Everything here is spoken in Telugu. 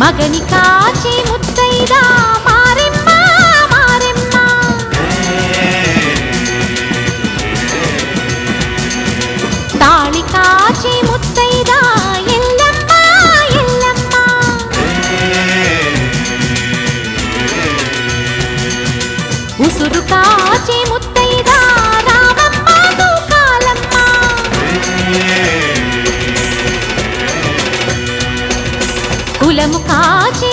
మగని కాచి ముత్తైదా మారెమ్మ మారెమ్మ తాళి కాచి ముత్తైదా ఎల్లమ్మ ఎల్లమ్మ ఉసురు కాచి ముత్తైదా రామమ్మ తూకాలమ్మ కులము కాచి